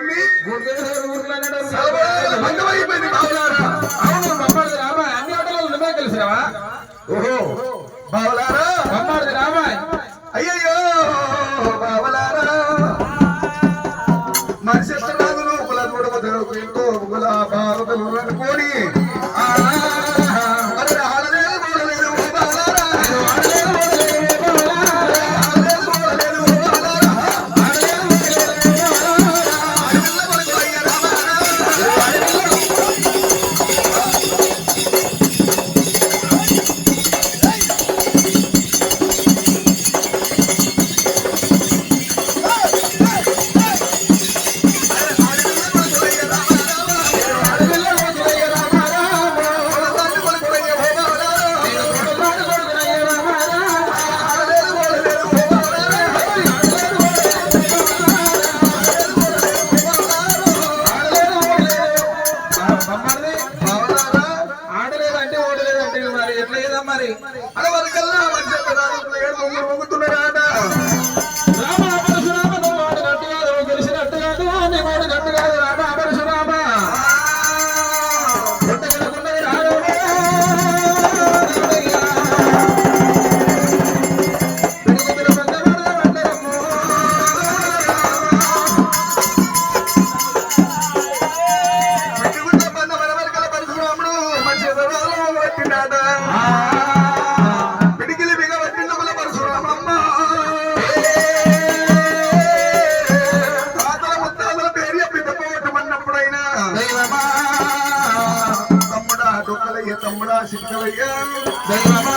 ఊరికింది భంగమైపోయింది బావలారా. అవును బొమ్మాడి రామాయ్ అన్ని ఆటలలో నువ్వే కలిసినావా? ఓహో బావలారా, బొమ్మాడి రామాయ్ అయ్యయ్యో బావలారా, మనిషి రాజులు కుల చూడబోతు కుల భారతలు అనుకోని తమ్ముడా సిద్ధవయ్యా దైవమా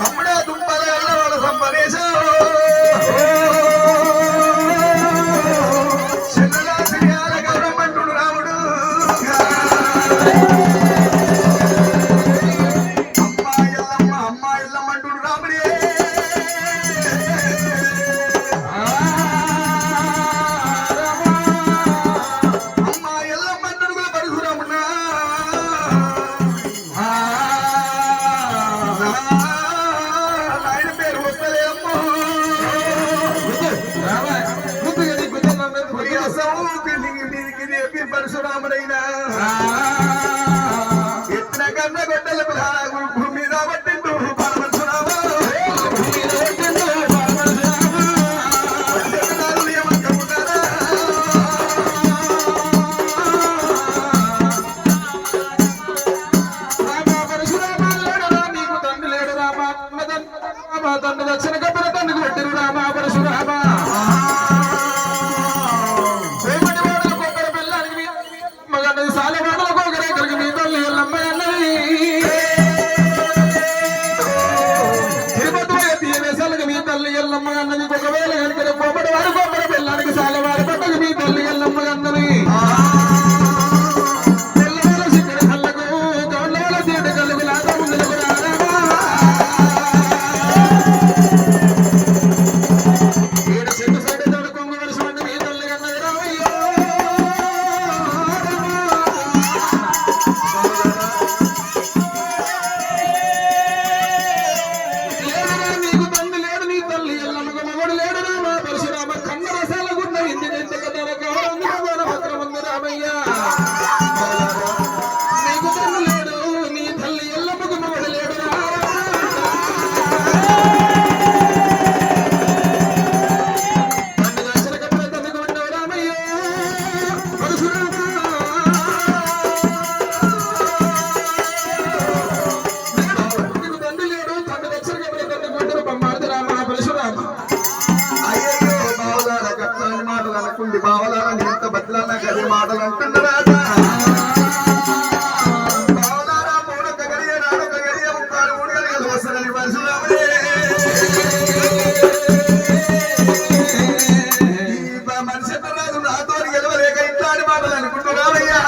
తమ్ముడా దుంపల వాళ్ళ సంపరేశ చిన్నలా సిరియాల గౌరమ్మంటుడు రాముడు అమ్మాయిల్లమ్మంటుడు రాముడే పరశురాముడైనా ఎత్తిన కన్న గొడ్డల భూమి మీద పట్టిండు పరమశురామ నీకు తండ్రి లేడు రామా తండ్రి దక్షిణ కబ్బర తండ్రికి పెట్టిరు రామా పరశురామ ఒకవేళ కనుక పొమ్మడి వారు కొమ్మడి పిల్లానికి చాలా వారి పట్టకు మీ తల్లి ఎల్లమ్మ అందరి పిల్లల సిక్కడి కళ్ళకు కళ్ళ తీట కలుగు లాగా ముందుకు ఏడు చెట్టు సైడ్ తోడు కొంగు వరుస మీ తల్లి అన్నది రామయ్యో నీకు తండ్రి లేడు నీ తల్లి ఎల్లమ్మ లేడు రామ పరశురామ కన్న రసాల గుండ ఇంటి రామయ్య నీకు తండ్రి లేడు నీ తల్లి ఎల్లమ్మకు మగడు లేడు తండ్రి దర్శన కప్పుల తండ్రికి ఉండవు రామయ్య పరశురామ నీకు తండ్రి లేడు తండ్రి దర్శన కప్పుల తండ్రికి ఉండరు బొమ్మాడు రామ పరశురామ మాటలు అనుకుంది బావలారా ఎంత బద్దలన్నా గది మాటలు అంటున్నారా బావలారా మూడొక్క గడియ నాడొక్క గడియ ముక్కాలు మూడు గడియలు వస్తానని పరశురాముడే మనిషి రాదు నాతో గెలవలేక ఇట్లాంటి మాటలు అనుకుంటున్నావయ్యా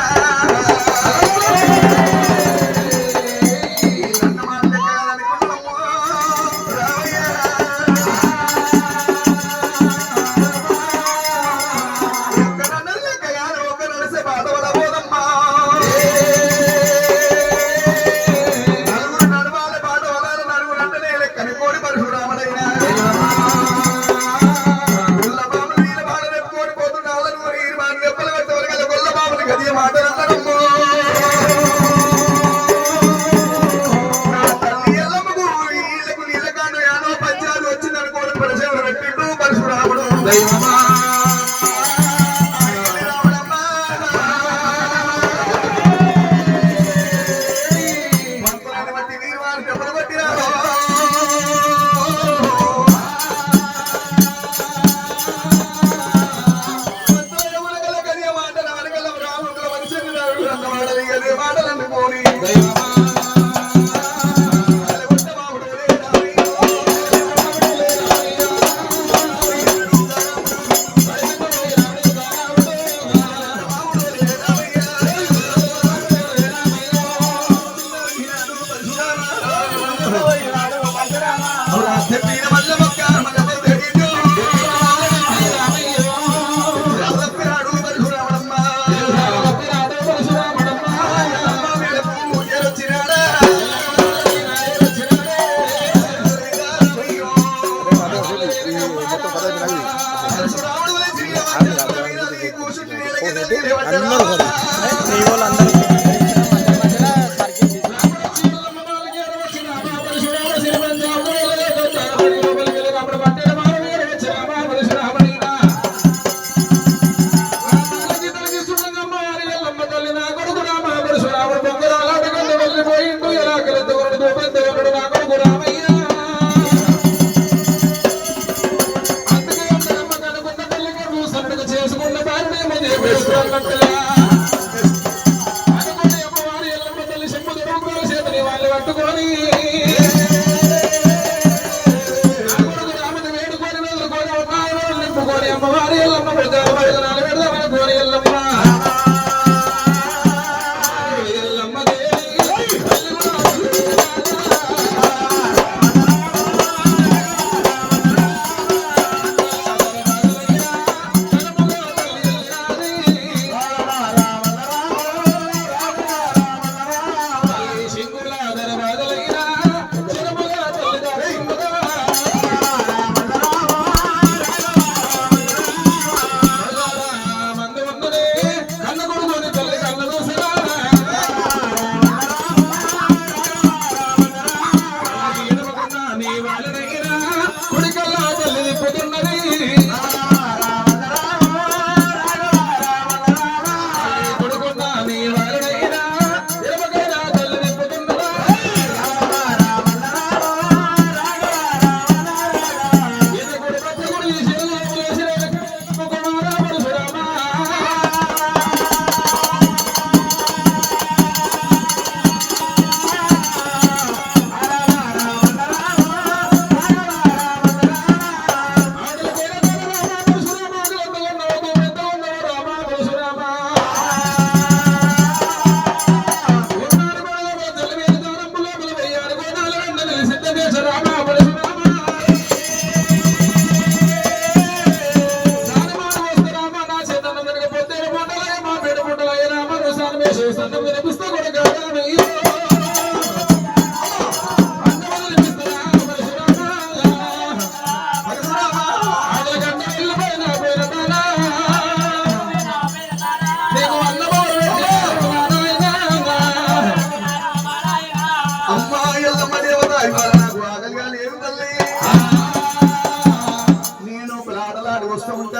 మాటలమ్మో నా తల్లి ఎల్లమ్మకు వీళ్ళకు నీళ్ళకాండ యానో పంచాలు వచ్చిందనుకోవడం పరిశీలన పెట్టిండు పరశురాముడు దైవమా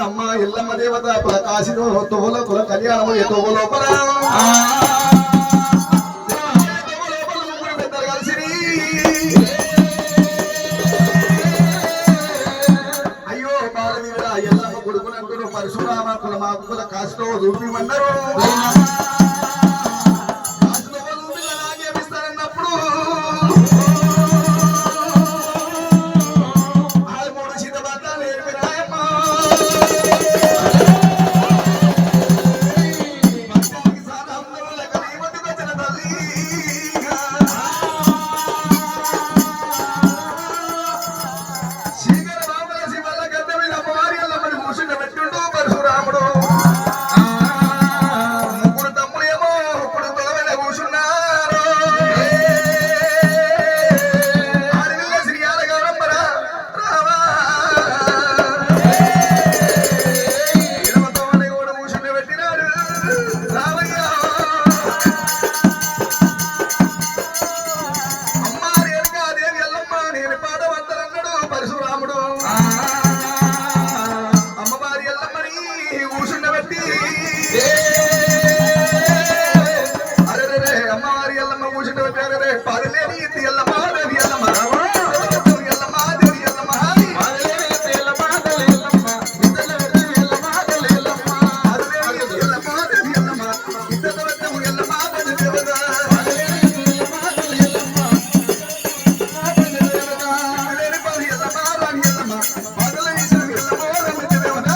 అమ్మ ఎల్లమ్మ దేవత కుల కాశీలో తోల కుల కళ్యాణము ఎతో లోపల అయ్యో బాలవీరుడా ఎల్లమ్మ కొడుకునంటారు పరశురామ కుల మా కుల కాశీలో చూపిమన్నారు ముగ్గురు తమ్ముడు పెట్టి అరే అమ్మవారి ఎల్లమ్మ కూర్చుంటే పెట్టారే పదలేని ఇంటి ఎల్లమ్మ దేవి ఎల్లమ్మ ఎల్లమ్మ దేవి ఎల్లమ్మ మాదలేని ఎల్లమ్మ తల్లి ఎల్లమ్మ ఇద్దరు ఎల్లమ్మ తల్లి ఎల్లమ్మ పదలేని ఇంటి ఎల్లమ్మ దేవి ఎల్లమ్మ ఇద్దరు ఎల్లమ్మ దేవి దేవత లేని పది ఎల్లమ్మ రాణి ఎల్లమ్మ పదలేని ఎల్లమ్మ దేవి దేవత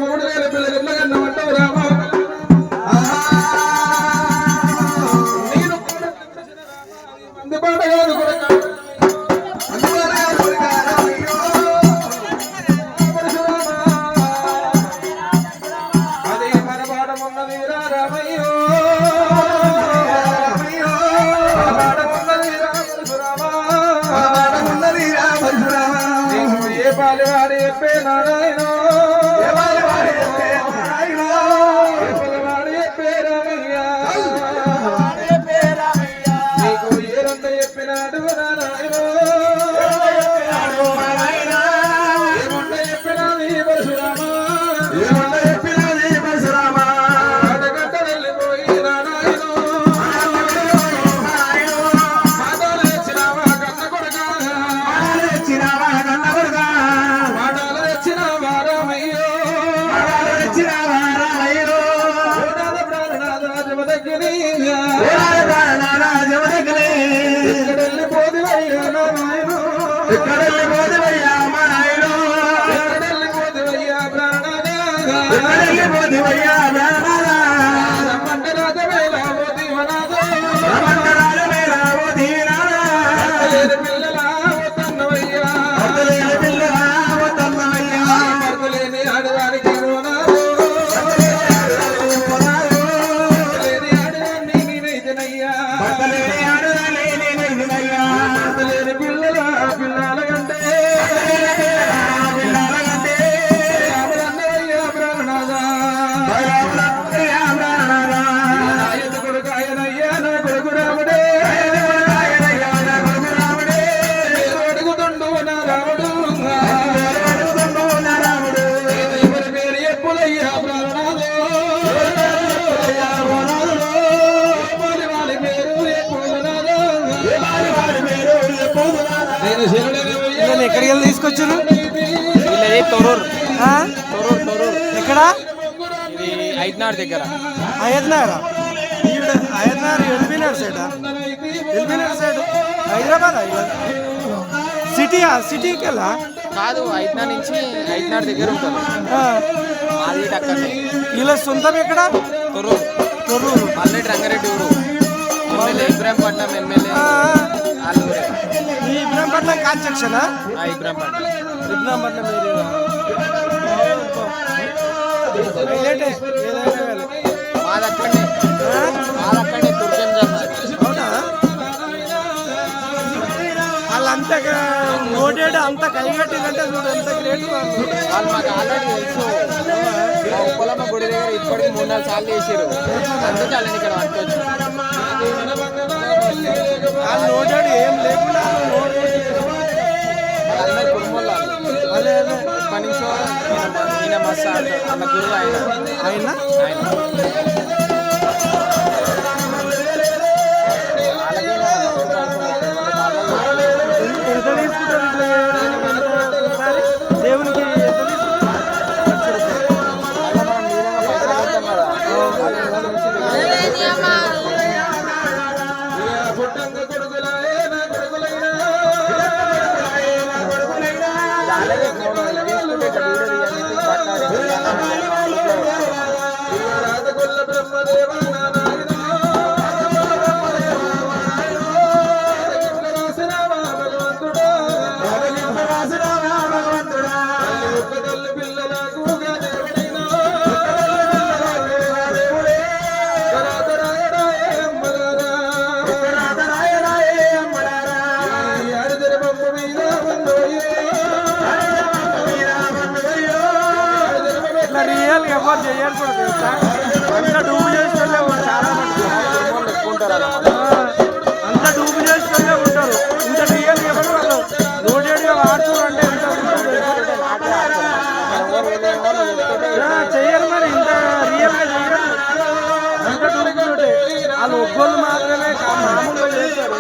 మూడు వేల పిల్లలు ఎన్నగన్న అంటావు రామా నేను మంది పాట కాదు కూడా అదే మన పాఠమున్నది రామయ్యో ఏ పాలివాడి చెప్పే నారాయణో ఏ పాలివాడి చెప్పే రామయ్యా నీకు ఏరంత చెప్పినాడు నారాయణో ఏమంట చెప్పినాది పరశురామా అడగట్ట వెళ్ళిపోయి నారాయణో మాటలు తెచ్చినావా కన్న కొడుకా మాటలు తెచ్చినావా రామయ్యో ఎక్కడికి వెళ్ళి తీసుకొచ్చారు తొర్రూరు ఎక్కడ ఇది ఐద్నార్ దగ్గర అయ్యద్నారా అయ్యద్నార్ ఎల్బీనగర్ సైడ్ హైదరాబాద్ సిటీకి వెళ్ళా కాదు ఐద్నార్ నుంచి ఐద్నార్ దగ్గర ఉంటుంది అది అక్కడనే వీళ్ళ సొంతం ఎక్కడ తొర్రూరు మల్లెడ్డి రంగారెడ్డి ఊరు ఎమ్మెల్యే ఇబ్రాహీంపట్నం ఎమ్మెల్యే వాళ్ళు ఊరే. ఈ ఇబ్రాహీంపట్నం కాన్స్ట్రక్షనా ఇబ్రాహీంపట్నం ఇబ్రాహీంపట్నం ఏదైనా మాదక్కడనే తుర్జం అవునా వాళ్ళంతా నోటేడు అంత కైగట్టిందంటే చూడు ఎంత గ్రేట్ వాళ్ళు మాకు ఆల్రెడీ తెలుసు మా ఉప్పలమ్మ గుడి దగ్గర ఇప్పటికి 3-4 సార్లు చేసారు అందుకే వాళ్ళని ఇక్కడ పట్టుకోవచ్చు వాళ్ళు నోటేడు ఏం లేకుండా అందరు కుటుంబంలో అదే ఇప్పటి నుంచో ఈయన మస్తు అన్న గురువు ఆయన ఎంత తీసుకుంటారు దేవునికి ఎంత రియల్ ఎవరు చేయరు కూడా తెలుసా అంత డూబు చేస్తుండే చాలా మంది అంత డూబు చేస్తుండే ఉంటారు ఇంత రియల్ ఎవరు వాళ్ళు నోటేడుగా వాడుతున్నారు అంటే ఎంత చెయ్యరు మరి ఇంత రియల్గా చెయ్యరు అంత డూబుతుంటే వాళ్ళు ఒక్కళ్ళు మాత్రమే మామూలుగా చేస్తారు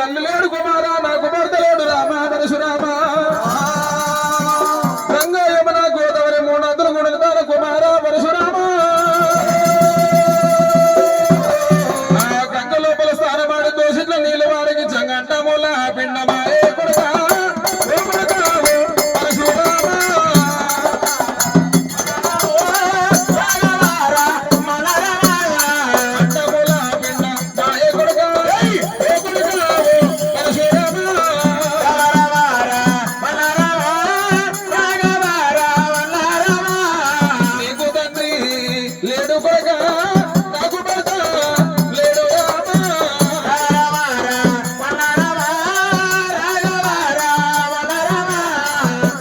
తల్లి లేడు కుమారా నాకు భర్త లేడు రామ పరశురామ గంగా యమున గోదావరి మూడు నదులు గుణితాల కుమారా పరశురామ ఆ గంగ లోపల స్నానమాడి దోషిట్ల నీళ్ళు వారికి జంగంట మూల పిండమాయే కొడుకా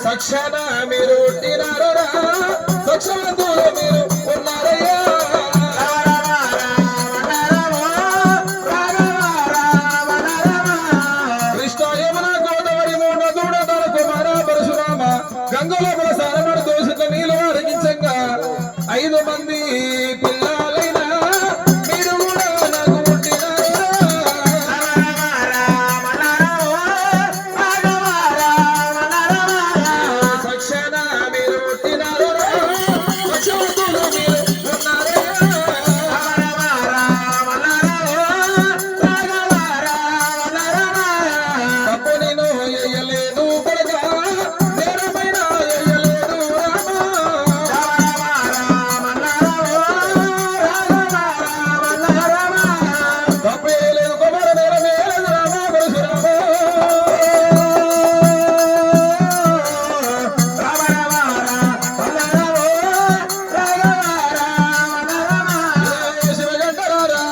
సక్షణ మీరు తినారా సక్షణంతులు మీరు ఉన్నారయ్యా కృష్ణ యమున గోదావరి మూడు దూడదల కుమార పరశురామ గంగలోపల సారమడు దోషిత నీళ్ళు అరిగించంగా 5 మంది పిల్లలైనా మీరు కూడా నాకు పుట్టినారా సక్షణ మీరు పుట్టినారా సక్షణంతులు మీరు తప్పు నేను ఎయ్యలేదు కొడుకా నేరమైన ఎయ్యలేదు తప్పు వేయలేదు కుమార నేరం వేయలేదు రామ పరశురామ శివగంటరారా